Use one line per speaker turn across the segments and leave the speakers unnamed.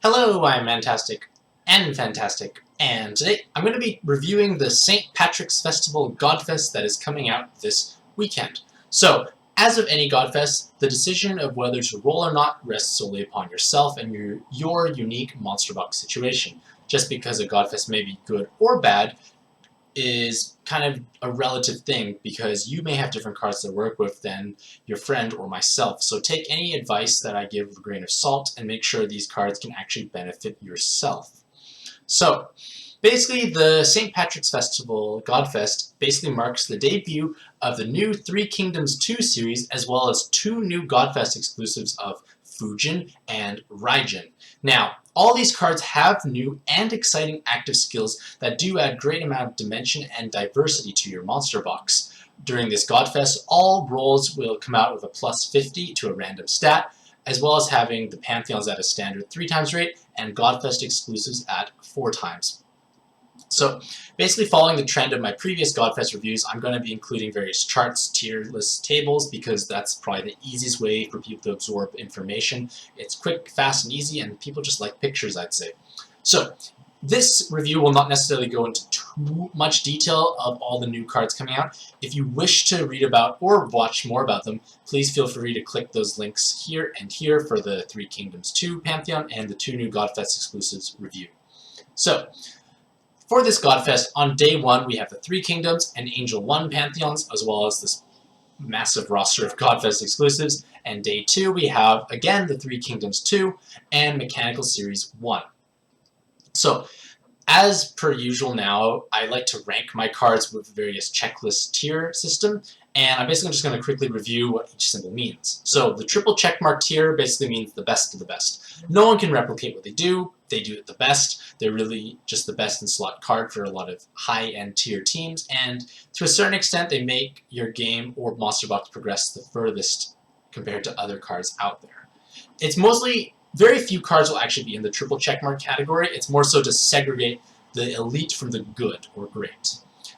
Hello, I'm Mantastic and Fantastic, and today I'm going to be reviewing the St. Patrick's Festival Godfest that is coming out this weekend. So, as of any Godfest, the decision of whether to roll or not rests solely upon yourself and your unique monster box situation. Just because a Godfest may be good or bad is kind of a relative thing because you may have different cards to work with than your friend or myself. So take any advice that I give with a grain of salt and make sure these cards can actually benefit yourself. So basically the St. Patrick's Festival Godfest basically marks the debut of the new Three Kingdoms 2 series as well as two new Godfest exclusives of Fujin and Raijin. Now, all these cards have new and exciting active skills that do add great amount of dimension and diversity to your monster box. During this Godfest, all rolls will come out with a plus 50 to a random stat, as well as having the Pantheons at a standard 3 times rate and Godfest exclusives at 4 times. So basically following the trend of my previous Godfest reviews, I'm going to be including various charts, tier list tables, because that's probably the easiest way for people to absorb information. It's quick, fast, and easy, and people just like pictures, I'd say. So this review will not necessarily go into too much detail of all the new cards coming out. If you wish to read about or watch more about them, please feel free to click those links here and here for the Three Kingdoms 2 Pantheon and the 2 new Godfest exclusives review. So, for this Godfest, on day 1 we have the Three Kingdoms and Angel 1 Pantheons, as well as this massive roster of Godfest exclusives, and day 2 we have, again, the Three Kingdoms 2 and Mechanical Series 1. So, as per usual now, I like to rank my cards with various checklist tier system, and I'm basically just going to quickly review what each symbol means. So the triple checkmark tier basically means the best of the best. No one can replicate what they do it the best. They're really just the best in slot card for a lot of high-end tier teams, and to a certain extent they make your game or monster box progress the furthest compared to other cards out there. It's mostly very few cards will actually be in the triple checkmark category. It's more so to segregate the elite from the good or great.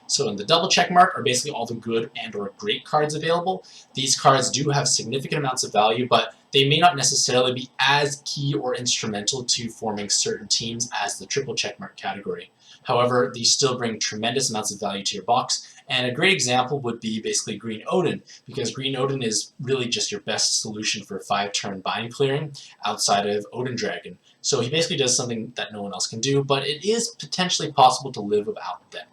So in the double checkmark are basically all the good and or great cards available. These cards do have significant amounts of value, but they may not necessarily be as key or instrumental to forming certain teams as the triple checkmark category. However, these still bring tremendous amounts of value to your box, and a great example would be basically Green Odin, because Green Odin is really just your best solution for 5-turn bind clearing outside of Odin Dragon. So he basically does something that no one else can do, but it is potentially possible to live without them.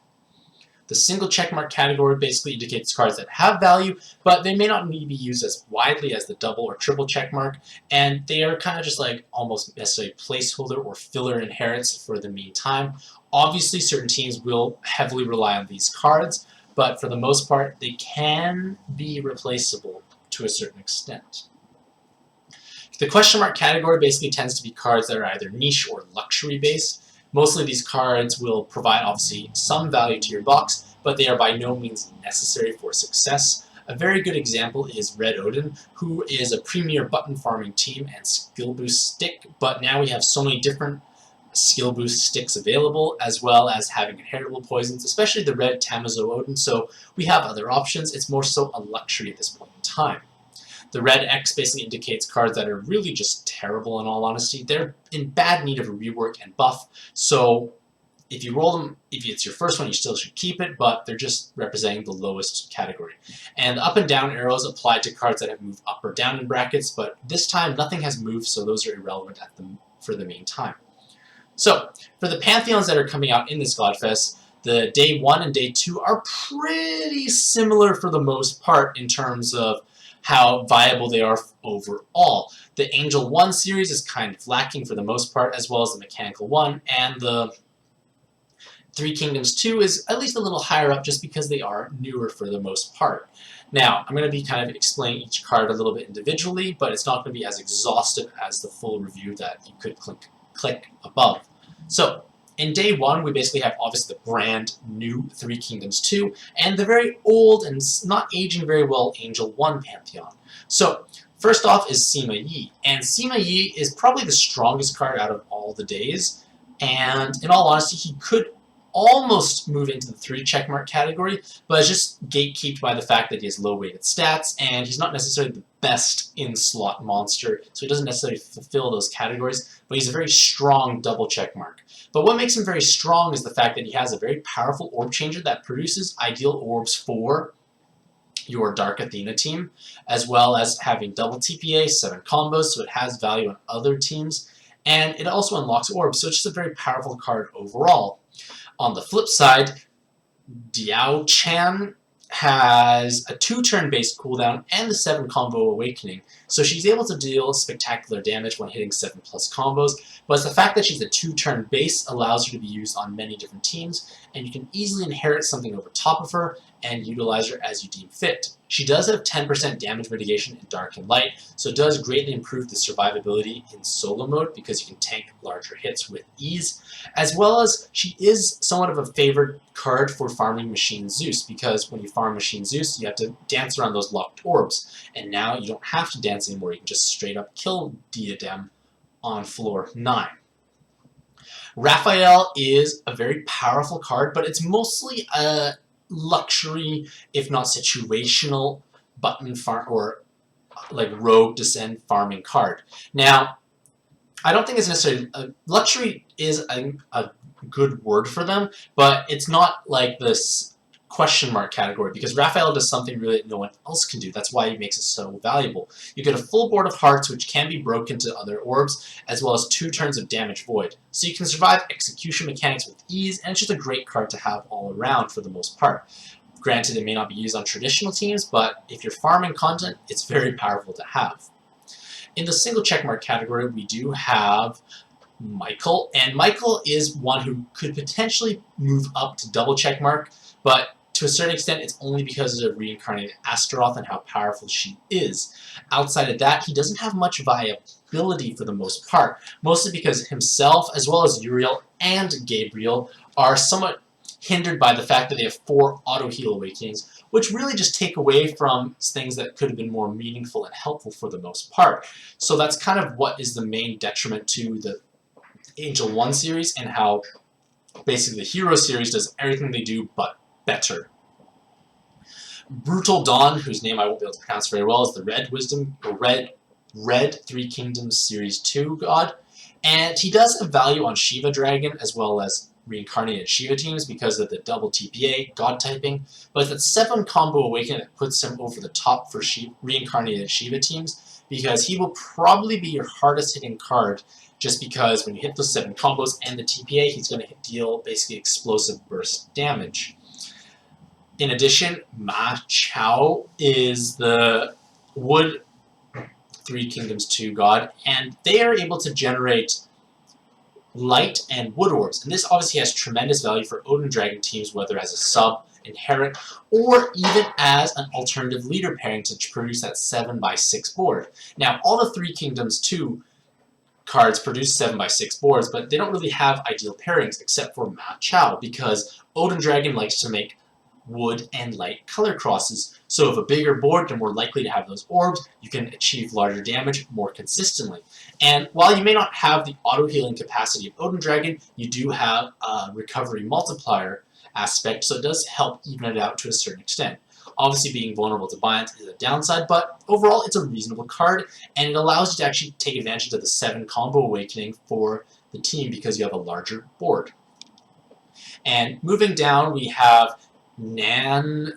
The single checkmark category basically indicates cards that have value, but they may not need to be used as widely as the double or triple checkmark, and they are kind of just like almost necessarily placeholder or filler inherits for the meantime. Obviously, certain teams will heavily rely on these cards, but for the most part, they can be replaceable to a certain extent. The question mark category basically tends to be cards that are either niche or luxury based. Mostly these cards will provide obviously some value to your box, but they are by no means necessary for success. A very good example is Red Odin, who is a premier button farming team and skill boost stick, but now we have so many different skill boost sticks available, as well as having inheritable poisons, especially the Red Tamazo Odin, so we have other options. It's more so a luxury at this point in time. The red X basically indicates cards that are really just terrible in all honesty. They're in bad need of a rework and buff, so if you roll them, if it's your first one, you still should keep it, but they're just representing the lowest category. And the up and down arrows apply to cards that have moved up or down in brackets, but this time nothing has moved, so those are irrelevant for the meantime. So, for the Pantheons that are coming out in this Godfest, the day 1 and day 2 are pretty similar for the most part in terms of how viable they are overall. The Angel 1 series is kind of lacking for the most part, as well as the Mechanical 1, and the Three Kingdoms 2 is at least a little higher up just because they are newer for the most part. Now, I'm going to be kind of explaining each card a little bit individually, but it's not going to be as exhaustive as the full review that you could click above. So, in day 1, we basically have obviously the brand new Three Kingdoms 2 and the very old and not aging very well Angel 1 Pantheon. So, first off is Sima Yi, and Sima Yi is probably the strongest card out of all the days, and in all honesty, he could almost move into the 3 checkmark category, but it's just gatekept by the fact that he has low weighted stats, and he's not necessarily the best in-slot monster, so he doesn't necessarily fulfill those categories, but he's a very strong double check mark. But what makes him very strong is the fact that he has a very powerful orb changer that produces ideal orbs for your Dark Athena team, as well as having double TPA, 7 combos, so it has value on other teams, and it also unlocks orbs, so it's just a very powerful card overall. On the flip side, Diao Chan has a 2-turn based cooldown and the 7 combo awakening, so she's able to deal spectacular damage when hitting 7+ combos, but it's the fact that she's a 2-turn base allows her to be used on many different teams, and you can easily inherit something over top of her and utilize her as you deem fit. She does have 10% damage mitigation in Dark and Light, so it does greatly improve the survivability in solo mode because you can tank larger hits with ease, as well as she is somewhat of a favored card for farming Machine Zeus, because when you farm Machine Zeus, you have to dance around those locked orbs, and now you don't have to dance anymore, you can just straight up kill Diadem on floor 9. Raphael is a very powerful card, but it's mostly a luxury, if not situational, button farm or like rogue descend farming card. Now, I don't think it's necessarily luxury is a good word for them, but it's not like this question mark category, because Raphael does something really that no one else can do. That's why he makes it so valuable. You get a full board of hearts, which can be broken to other orbs, as well as 2 turns of damage void. So you can survive execution mechanics with ease, and it's just a great card to have all around for the most part. Granted, it may not be used on traditional teams, but if you're farming content, it's very powerful to have. In the single checkmark category, we do have Michael, and Michael is one who could potentially move up to double checkmark, but to a certain extent, it's only because of reincarnated Astaroth and how powerful she is. Outside of that, he doesn't have much viability for the most part, mostly because himself, as well as Uriel and Gabriel, are somewhat hindered by the fact that they have 4 auto-heal awakenings, which really just take away from things that could have been more meaningful and helpful for the most part. So that's kind of what is the main detriment to the Angel 1 series, and how basically the Hero series does everything they do but better. Brutal Dawn, whose name I won't be able to pronounce very well, is the Red 3 Kingdoms Series 2 god, and he does have value on Shiva Dragon as well as reincarnated Shiva teams because of the double TPA, god typing, but it's that 7 combo awakening that puts him over the top for reincarnated Shiva teams, because he will probably be your hardest hitting card, just because when you hit those 7 combos and the TPA, he's going to deal basically explosive burst damage. In addition, Ma Chao is the Wood 3 Kingdoms 2 god, and they are able to generate light and wood orbs, and this obviously has tremendous value for Odin Dragon teams, whether as a sub, inherit, or even as an alternative leader pairing to produce that 7x6 board. Now, all the 3 Kingdoms 2 cards produce 7x6 boards, but they don't really have ideal pairings except for Ma Chao, because Odin Dragon likes to make wood and light color crosses. So if a bigger board, you're more likely to have those orbs, you can achieve larger damage more consistently. And while you may not have the auto-healing capacity of Odin Dragon, you do have a recovery multiplier aspect, so it does help even it out to a certain extent. Obviously, being vulnerable to binds is a downside, but overall it's a reasonable card, and it allows you to actually take advantage of the 7 combo awakening for the team because you have a larger board. And moving down, we have Gan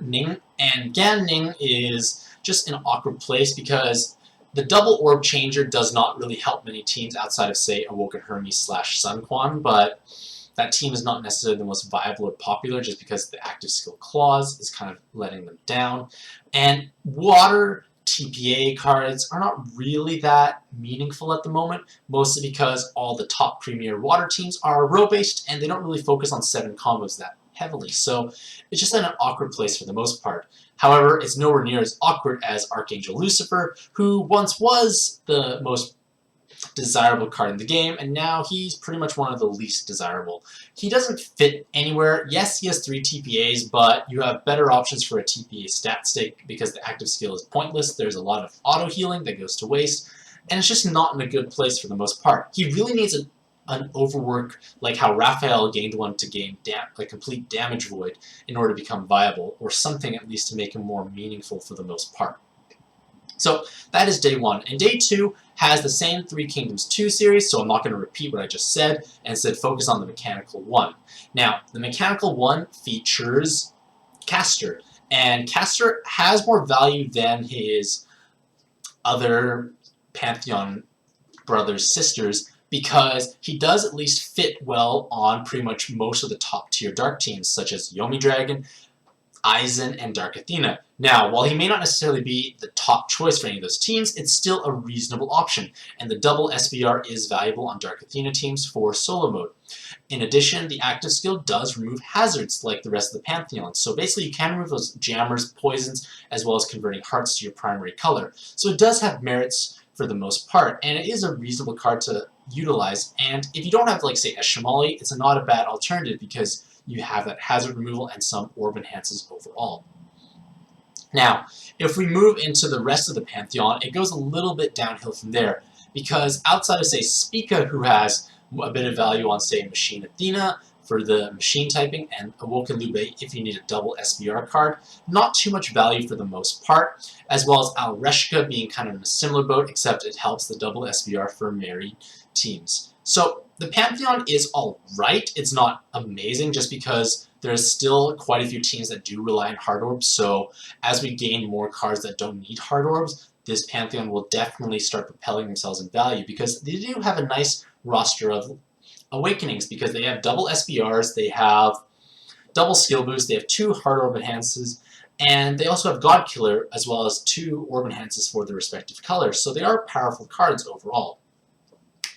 Ning, and Gan Ning is just an awkward place because the double orb changer does not really help many teams outside of, say, Awoken Hermes / Sun Quan, but that team is not necessarily the most viable or popular just because the active skill clause is kind of letting them down. And water TPA cards are not really that meaningful at the moment, mostly because all the top premier water teams are row-based and they don't really focus on 7 combos that heavily, so it's just in an awkward place for the most part. However, it's nowhere near as awkward as Archangel Lucifer, who once was the most desirable card in the game, and now he's pretty much one of the least desirable. He doesn't fit anywhere. Yes, he has 3 TPAs, but you have better options for a TPA stat stake because the active skill is pointless. There's a lot of auto-healing that goes to waste, and it's just not in a good place for the most part. He really needs an overwork like how Raphael gained one to gain complete damage void in order to become viable, or something at least to make him more meaningful for the most part. So that is day 1. And day 2 has the same Three Kingdoms 2 series, so I'm not going to repeat what I just said, and instead focus on the Mechanical 1. Now, the Mechanical 1 features Castor, and Castor has more value than his other Pantheon brothers, sisters, because he does at least fit well on pretty much most of the top tier dark teams, such as Yomi Dragon, Aizen, and Dark Athena. Now, while he may not necessarily be the top choice for any of those teams, it's still a reasonable option, and the double SBR is valuable on Dark Athena teams for solo mode. In addition, the active skill does remove hazards like the rest of the Pantheon, so basically you can remove those jammers, poisons, as well as converting hearts to your primary color. So it does have merits for the most part, and it is a reasonable card to utilize, and if you don't have, like, say, a Shimali, it's not a bad alternative because you have that hazard removal and some orb enhances overall. Now, if we move into the rest of the Pantheon, it goes a little bit downhill from there, because outside of, say, Spica, who has a bit of value on, say, Machine Athena for the machine typing, and Awoken Lube if you need a double SBR card, not too much value for the most part, as well as Alreshka being kind of in a similar boat, except it helps the double SBR for married teams. So the Pantheon is alright. It's not amazing just because there's still quite a few teams that do rely on hard orbs, so as we gain more cards that don't need hard orbs, this Pantheon will definitely start propelling themselves in value because they do have a nice roster of awakenings because they have double SBRs, they have double skill boost, they have 2 hard orb enhances, and they also have God Killer as well as 2 orb enhances for their respective colors, so they are powerful cards overall.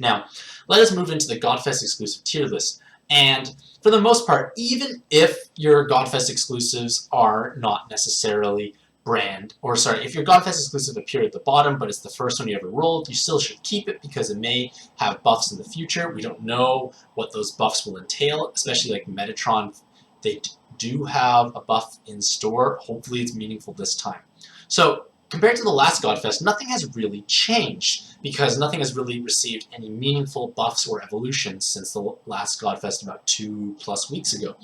Now, let us move into the Godfest exclusive tier list. And for the most part, even if your Godfest exclusives are not necessarily if your Godfest exclusive appeared at the bottom, but it's the first one you ever rolled, you still should keep it because it may have buffs in the future. We don't know what those buffs will entail, especially like Metatron. They do have a buff in store. Hopefully it's meaningful this time. So, compared to the last Godfest, nothing has really changed because nothing has really received any meaningful buffs or evolutions since the last Godfest about 2+ weeks ago.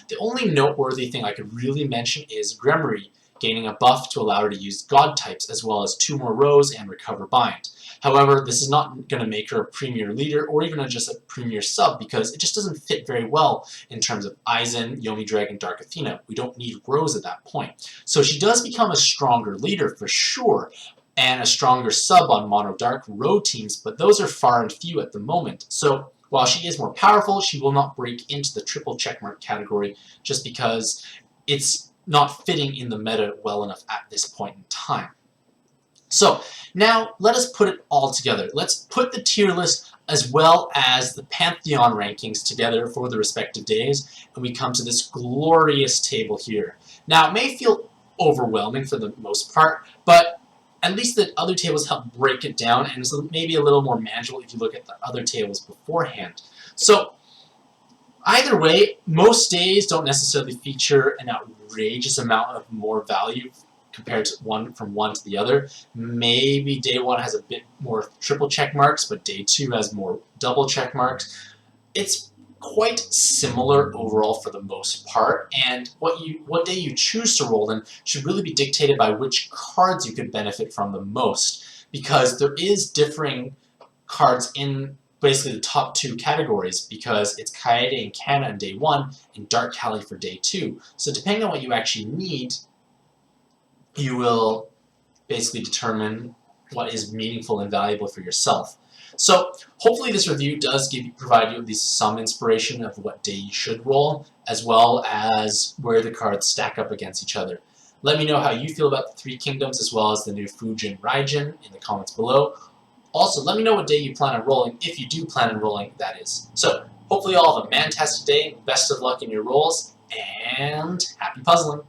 The only noteworthy thing I could really mention is Gremory gaining a buff to allow her to use God types as well as 2 more rows and recover bind. However, this is not going to make her a premier leader or even just a premier sub because it just doesn't fit very well in terms of Aizen, Yomi Dragon, Dark Athena. We don't need rows at that point. So she does become a stronger leader for sure and a stronger sub on mono dark row teams, but those are far and few at the moment. So while she is more powerful, she will not break into the triple checkmark category just because it's not fitting in the meta well enough at this point in time. So now let us put it all together. Let's put the tier list as well as the Pantheon rankings together for the respective days, and we come to this glorious table here. Now it may feel overwhelming for the most part, but at least the other tables help break it down, and it's maybe a little more manageable if you look at the other tables beforehand. So either way, most days don't necessarily feature an outrageous amount of more value compared to from one to the other. Maybe day 1 has a bit more triple check marks, but day 2 has more double check marks. It's quite similar overall for the most part, and what day you choose to roll in should really be dictated by which cards you could benefit from the most, because there is differing cards in basically the top 2 categories, because it's Kaede and Kana on day 1 and Dark Kali for day 2. So depending on what you actually need, you will basically determine what is meaningful and valuable for yourself. So hopefully this review does provide you with some inspiration of what day you should roll, as well as where the cards stack up against each other. Let me know how you feel about the 3 Kingdoms as well as the new Fujin Raijin in the comments below. Also, let me know what day you plan on rolling, if you do plan on rolling, that is. So, hopefully you all have a fantastic day, best of luck in your rolls, and happy puzzling!